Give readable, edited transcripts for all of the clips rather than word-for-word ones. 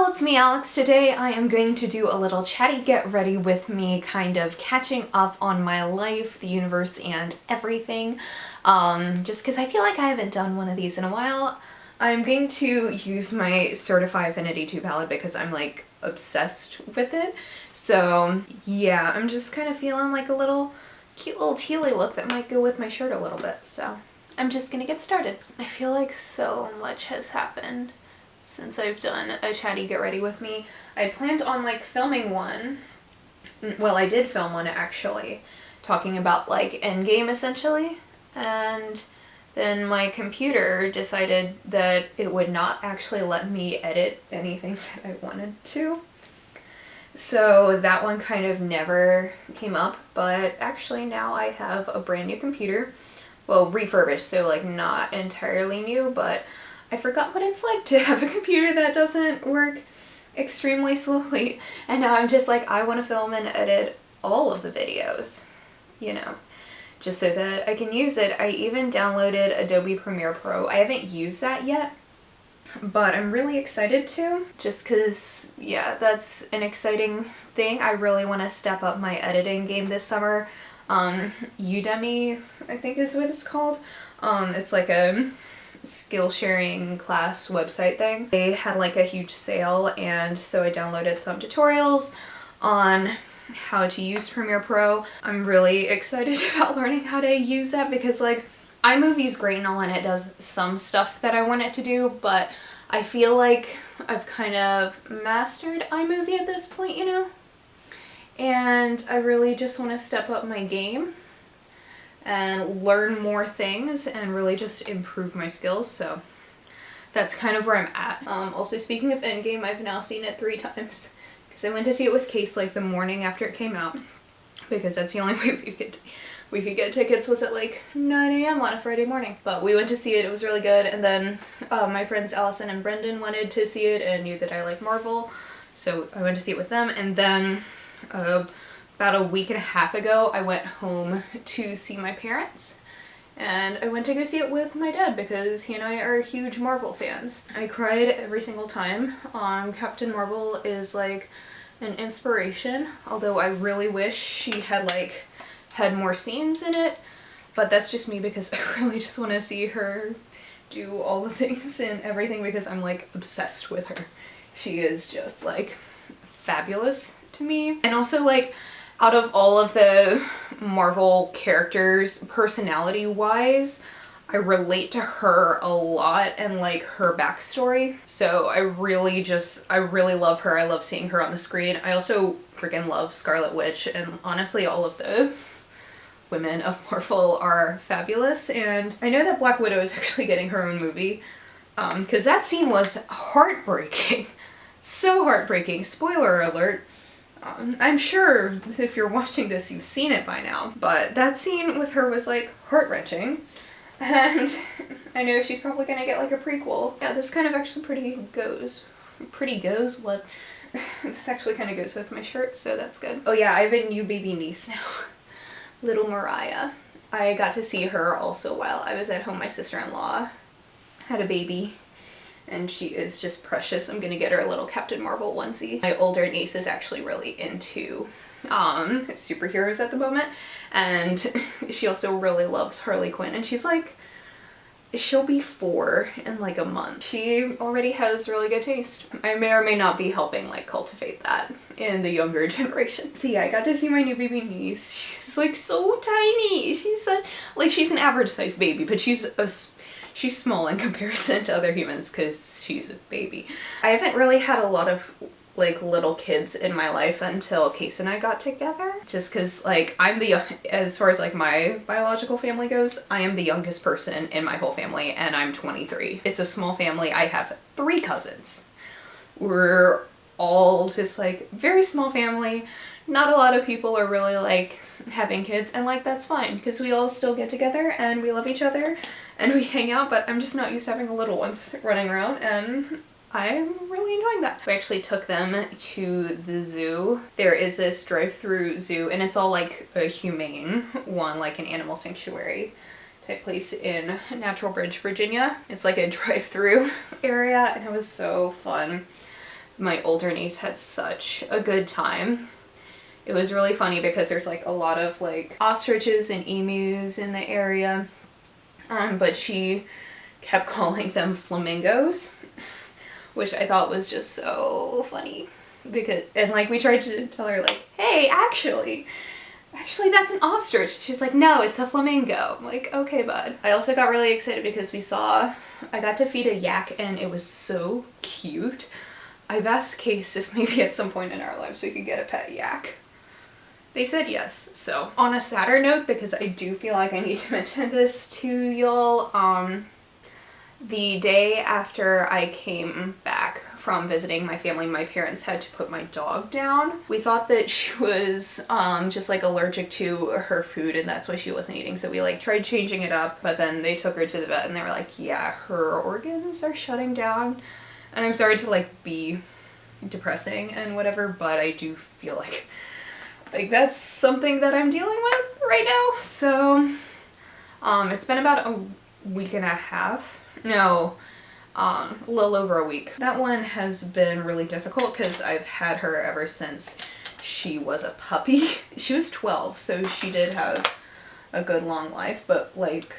y'all, it's me Alex. Today I am going to do a little chatty get ready with me, kind of catching up on my life, the universe, and everything. Just because I feel like I haven't done one of these in a while. I'm going to use my Certify Affinity 2 palette because I'm like obsessed with it. So yeah, I'm just kind of feeling like a little cute little tealy look that might go with my shirt a little bit. So I'm just gonna get started. I feel like so much has happened since I've done a chatty get ready with me. I planned on like filming one. Well, I did film one actually, talking about like Endgame essentially, and then my computer decided that it would not actually let me edit anything that I wanted to. So that one kind of never came up, but actually now I have a brand new computer. Well, refurbished, so like not entirely new, but I forgot what it's like to have a computer that doesn't work extremely slowly. And now I'm just like, I want to film and edit all of the videos, you know, just so that I can use it. I even downloaded Adobe Premiere Pro. I haven't used that yet, but I'm really excited to, just because, yeah, that's an exciting thing. I really want to step up my editing game this summer. Udemy, I think is what it's called. It's like a skill sharing class website thing. They had like a huge sale, and so I downloaded some tutorials on how to use Premiere Pro. I'm really excited about learning how to use that because like iMovie's great and all, and it does some stuff that I want it to do, but I feel like I've kind of mastered iMovie at this point, you know? And I really just want to step up my game and learn more things and really just improve my skills, so that's kind of where I'm at. Also, speaking of Endgame, I've now seen it 3 times because I went to see it with Case like the morning after it came out, because that's the only way we could get tickets, was at like 9 a.m. on a Friday morning. But we went to see it, it was really good, and then my friends Allison and Brendan wanted to see it and knew that I like Marvel, so I went to see it with them. And then about a week and a half ago, I went home to see my parents, and I went to go see it with my dad because he and I are huge Marvel fans. I cried every single time. Captain Marvel is like an inspiration, although I really wish she had more scenes in it, but that's just me because I really just want to see her do all the things and everything because I'm like obsessed with her. She is just like fabulous to me. And also, like, out of all of the Marvel characters, personality-wise, I relate to her a lot and like her backstory. So I really love her. I love seeing her on the screen. I also freaking love Scarlet Witch, and honestly all of the women of Marvel are fabulous. And I know that Black Widow is actually getting her own movie, because that scene was heartbreaking. So heartbreaking. Spoiler alert. I'm sure if you're watching this, you've seen it by now, but that scene with her was like heart-wrenching, and I know she's probably gonna get like a prequel. Yeah, this kind of actually pretty goes what? This actually kind of goes with my shirt, so that's good. Oh yeah, I have a new baby niece now. Little Mariah. I got to see her also while I was at home. My sister-in-law had a baby, and she is just precious. I'm gonna get her a little Captain Marvel onesie. My older niece is actually really into superheroes at the moment, and she also really loves Harley Quinn, and she'll be 4 in like a month. She already has really good taste. I may or may not be helping like cultivate that in the younger generation. So yeah, I got to see my new baby niece. She's like so tiny. She's an average sized baby, but she's small in comparison to other humans because she's a baby. I haven't really had a lot of like little kids in my life until Case and I got together, just because like as far as like my biological family goes, I am the youngest person in my whole family, and I'm 23. It's a small family. I have 3 cousins. We're all just like very small family. Not a lot of people are really like having kids, and like that's fine because we all still get together and we love each other and we hang out, but I'm just not used to having little ones running around, and I'm really enjoying that. We actually took them to the zoo. There is this drive-through zoo, and it's all like a humane one, like an animal sanctuary type place in Natural Bridge, Virginia. It's like a drive-through area, and it was so fun. my older niece had such a good time. It was really funny because there's like a lot of like ostriches and emus in the area, but she kept calling them flamingos, which I thought was just so funny because, and like we tried to tell her like, hey, actually that's an ostrich. She's like, no, it's a flamingo. I'm like, okay, bud. I also got really excited because I got to feed a yak and it was so cute. I've asked Case if maybe at some point in our lives we could get a pet yak. They said yes. So on a sadder note, because I do feel like I need to mention this to y'all, the day after I came back from visiting my family, my parents had to put my dog down. We thought that she was just like allergic to her food and that's why she wasn't eating. So we like tried changing it up, but then they took her to the vet and they were like, yeah, her organs are shutting down. And I'm sorry to like be depressing and whatever, but I do feel like that's something that I'm dealing with right now. So it's been about a week and a half. No, a little over a week. That one has been really difficult because I've had her ever since she was a puppy. She was 12, so she did have a good long life, but like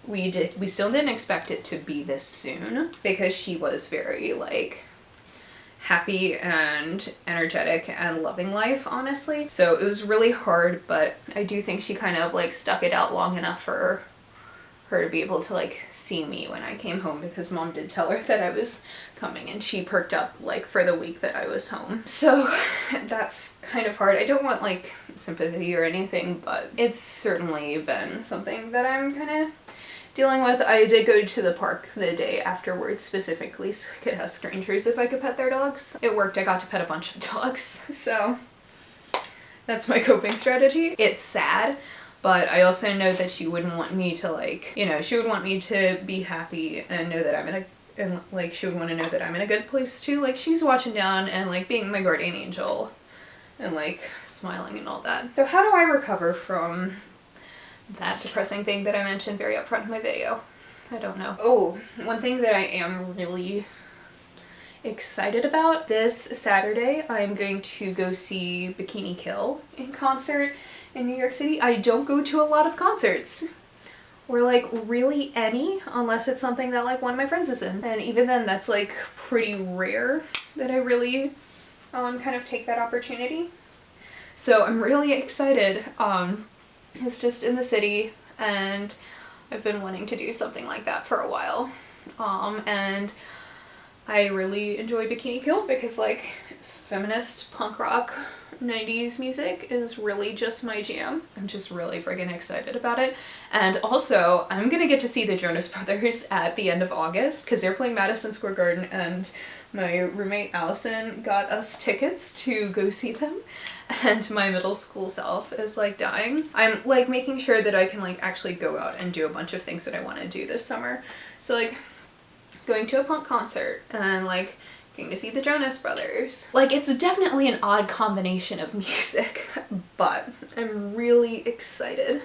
we still didn't expect it to be this soon because she was very like happy and energetic and loving life, honestly. So it was really hard, but I do think she kind of like stuck it out long enough for her to be able to like see me when I came home, because mom did tell her that I was coming and she perked up like for the week that I was home. So that's kind of hard. I don't want like sympathy or anything, but it's certainly been something that I'm kind of dealing with. I did go to the park the day afterwards specifically so I could ask strangers if I could pet their dogs. It worked. I got to pet a bunch of dogs. So that's my coping strategy. It's sad, but I also know that she wouldn't want me to like, you know, she would want me to be happy and know that I'm in a, and like she would want to know that I'm in a good place too. Like she's watching down and like being my guardian angel and like smiling and all that. So how do I recover from that depressing thing that I mentioned very upfront in my video? I don't know. Oh, one thing that I am really excited about, this Saturday I'm going to go see Bikini Kill in concert in New York City. I don't go to a lot of concerts, or like really any, unless it's something that like one of my friends is in, and even then that's like pretty rare that I really kind of take that opportunity. So I'm really excited. It's just in the city and I've been wanting to do something like that for a while. And I really enjoy Bikini Kill because like feminist punk rock 90s music is really just my jam. I'm just really friggin' excited about it. And also I'm gonna get to see the Jonas Brothers at the end of August because they're playing Madison Square Garden, and my roommate Allison got us tickets to go see them. And my middle school self is like dying. I'm like making sure that I can like actually go out and do a bunch of things that I want to do this summer. So like going to a punk concert and like getting to see the Jonas Brothers. Like it's definitely an odd combination of music, but I'm really excited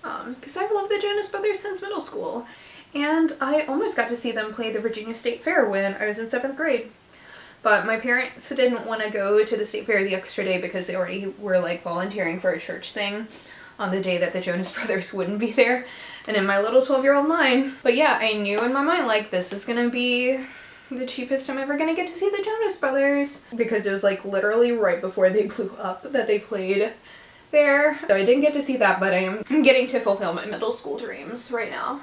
because I've loved the Jonas Brothers since middle school, and I almost got to see them play the Virginia State Fair when I was in 7th grade. But my parents didn't want to go to the state fair the extra day because they already were like volunteering for a church thing on the day that the Jonas Brothers wouldn't be there. And in my little 12-year-old mind, but yeah, I knew in my mind like this is gonna be the cheapest I'm ever gonna get to see the Jonas Brothers, because it was like literally right before they blew up that they played there. So I didn't get to see that, but I'm getting to fulfill my middle school dreams right now.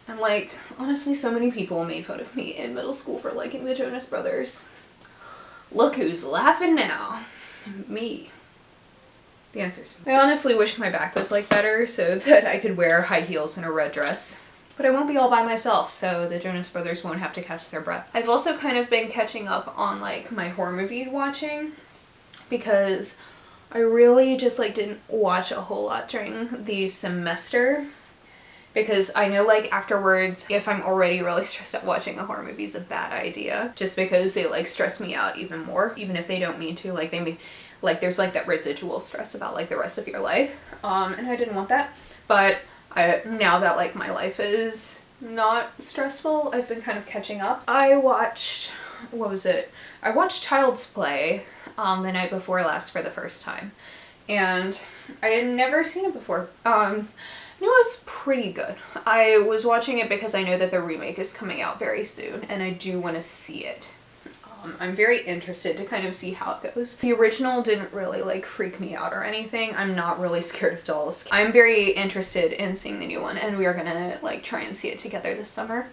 And like, honestly, so many people made fun of me in middle school for liking the Jonas Brothers. Look who's laughing now. Me. The answers. I honestly wish my back was like better so that I could wear high heels and a red dress. But I won't be all by myself, so the Jonas Brothers won't have to catch their breath. I've also kind of been catching up on like my horror movie watching because I really just like didn't watch a whole lot during the semester. Because I know like afterwards, if I'm already really stressed out, watching a horror movie is a bad idea. Just because they like stress me out even more, even if they don't mean to. Like they may, like there's like that residual stress about like the rest of your life. And I didn't want that. But now that like my life is not stressful, I've been kind of catching up. I watched what was it? I watched Child's Play the night before last for the first time, and I had never seen it before. It was pretty good. I was watching it because I know that the remake is coming out very soon, and I do want to see it. I'm very interested to kind of see how it goes. The original didn't really like freak me out or anything. I'm not really scared of dolls. I'm very interested in seeing the new one, and we are gonna like try and see it together this summer.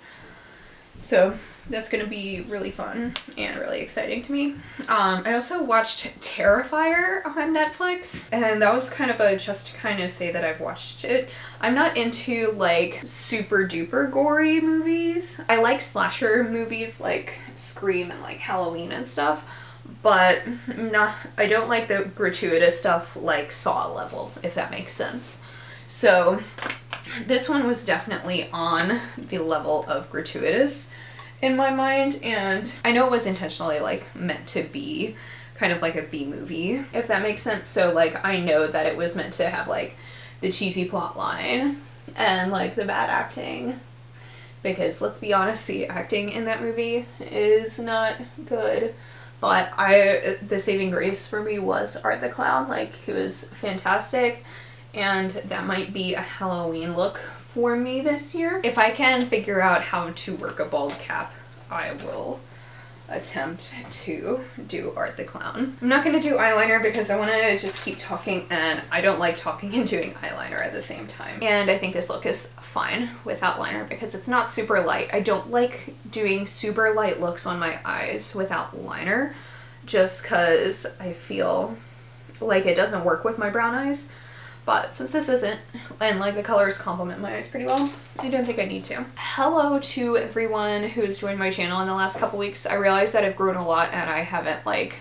So that's gonna be really fun and really exciting to me. I also watched Terrifier on Netflix, and that was kind of a just to kind of say that I've watched it. I'm not into like super duper gory movies. I like slasher movies like Scream and like Halloween and stuff, but I don't like the gratuitous stuff like Saw level, if that makes sense. So this one was definitely on the level of gratuitous in my mind, and I know it was intentionally like meant to be kind of like a B movie, if that makes sense. So like I know that it was meant to have like the cheesy plot line and like the bad acting, because let's be honest, the acting in that movie is not good. But the saving grace for me was Art the Clown. Like, he was fantastic, and that might be a Halloween look for me this year. If I can figure out how to work a bald cap, I will attempt to do Art the Clown. I'm not gonna do eyeliner because I want to just keep talking, and I don't like talking and doing eyeliner at the same time. And I think this look is fine without liner because it's not super light. I don't like doing super light looks on my eyes without liner just because I feel like it doesn't work with my brown eyes. But since this isn't, and like the colors complement my eyes pretty well, I don't think I need to. Hello to everyone who's joined my channel in the last couple weeks. I realize that I've grown a lot and I haven't like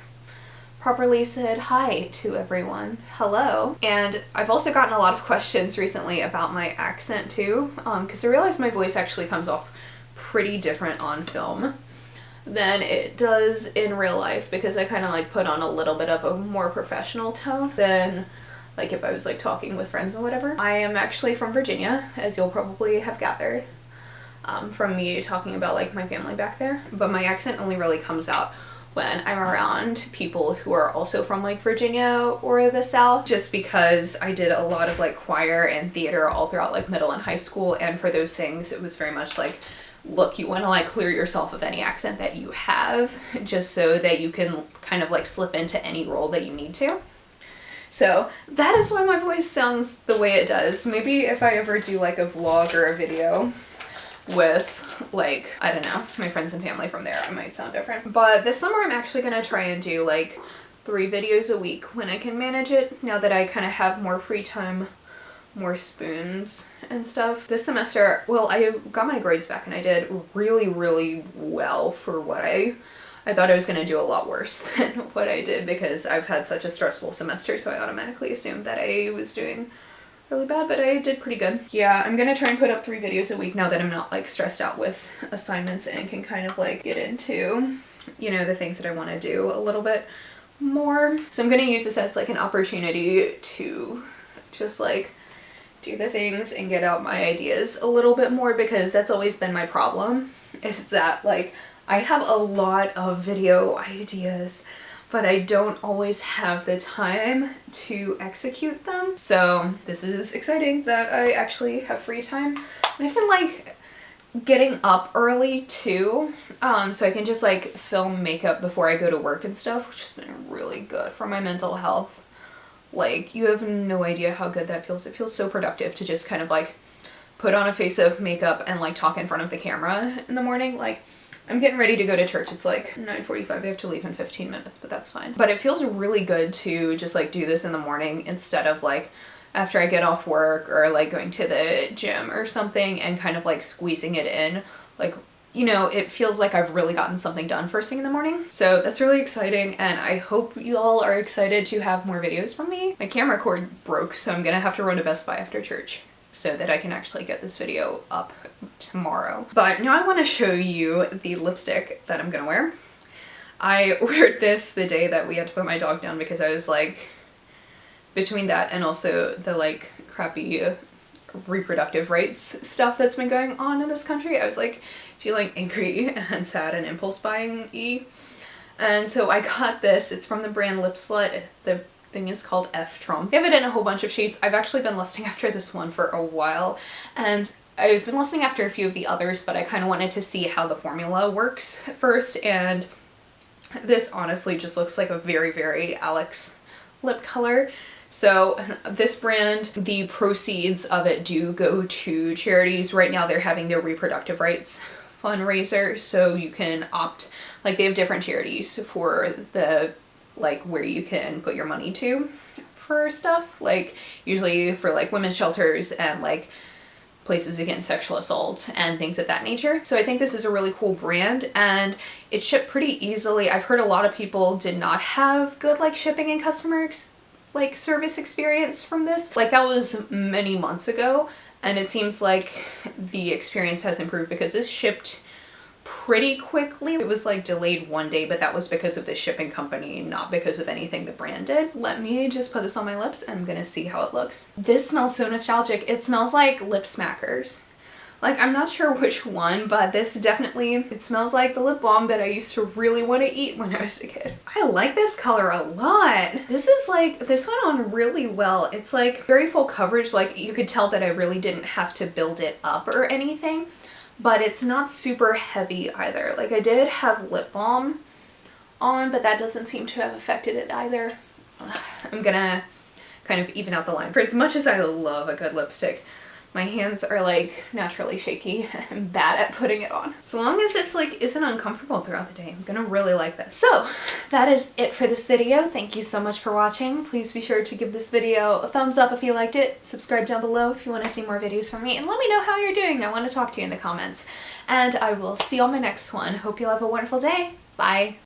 properly said hi to everyone. Hello. And I've also gotten a lot of questions recently about my accent too, because I realized my voice actually comes off pretty different on film than it does in real life, because I kind of like put on a little bit of a more professional tone than like if I was like talking with friends and whatever. I am actually from Virginia, as you'll probably have gathered from me talking about like my family back there. But my accent only really comes out when I'm around people who are also from like Virginia or the South, just because I did a lot of like choir and theater all throughout like middle and high school, and for those things it was very much like, look, you want to like clear yourself of any accent that you have just so that you can kind of like slip into any role that you need to. So that is why my voice sounds the way it does. Maybe if I ever do like a vlog or a video with like, I don't know, my friends and family from there, I might sound different. But this summer I'm actually gonna try and do like 3 videos a week when I can manage it, now that I kind of have more free time, more spoons and stuff. This semester, well, I got my grades back and I did really, really well for what I thought I was going to do a lot worse than what I did, because I've had such a stressful semester, so I automatically assumed that I was doing really bad, but I did pretty good. Yeah, I'm going to try and put up 3 videos a week now that I'm not like stressed out with assignments and can kind of like get into, you know, the things that I want to do a little bit more. So I'm going to use this as like an opportunity to just like do the things and get out my ideas a little bit more, because that's always been my problem, is that like I have a lot of video ideas, but I don't always have the time to execute them. So this is exciting that I actually have free time. And I've been like getting up early too, so I can just like film makeup before I go to work and stuff, which has been really good for my mental health. Like, you have no idea how good that feels. It feels so productive to just kind of like put on a face of makeup and like talk in front of the camera in the morning. Like, I'm getting ready to go to church. It's like 9:45. I have to leave in 15 minutes, but that's fine. But it feels really good to just like do this in the morning instead of like after I get off work or like going to the gym or something and kind of like squeezing it in. Like, you know, it feels like I've really gotten something done first thing in the morning. So that's really exciting, and I hope you all are excited to have more videos from me. My camera cord broke, so I'm gonna have to run to Best Buy after church so that I can actually get this video up tomorrow. But now I want to show you the lipstick that I'm gonna wear. I ordered this the day that we had to put my dog down, because I was like, between that and also the like crappy reproductive rights stuff that's been going on in this country. I was like feeling angry and sad and impulse buying-y. And so I got this. It's from the brand Lip Slut. The thing is called F Trump. They have it in a whole bunch of shades. I've actually been lusting after this one for a while, and I've been lusting after a few of the others, but I kind of wanted to see how the formula works first, and this honestly just looks like a very, very Alex lip color. So this brand, the proceeds of it do go to charities. Right now they're having their reproductive rights fundraiser, so you can opt, like they have different charities for the, like where you can put your money to for stuff, like usually for like women's shelters and like places against sexual assault and things of that nature. So I think this is a really cool brand, and it shipped pretty easily. I've heard a lot of people did not have good like shipping and customer service experience from this. Like that was many months ago, and it seems like the experience has improved because this shipped pretty quickly. It was like delayed one day, but that was because of the shipping company, not because of anything the brand did. Let me just put this on my lips and I'm gonna see how it looks. This smells so nostalgic. It smells like lip smackers. Like, I'm not sure which one, but this definitely, it smells like the lip balm that I used to really want to eat when I was a kid. I like this color a lot. This is like, this went on really well. It's like very full coverage. Like you could tell that I really didn't have to build it up or anything, but it's not super heavy either. Like I did have lip balm on, but that doesn't seem to have affected it either. I'm gonna kind of even out the line. For as much as I love a good lipstick, my hands are like naturally shaky. I'm bad at putting it on. So long as this like isn't uncomfortable throughout the day, I'm gonna really like this. So that is it for this video. Thank you so much for watching. Please be sure to give this video a thumbs up if you liked it. Subscribe down below if you want to see more videos from me, and let me know how you're doing. I want to talk to you in the comments. And I will see you on my next one. Hope you'll have a wonderful day. Bye.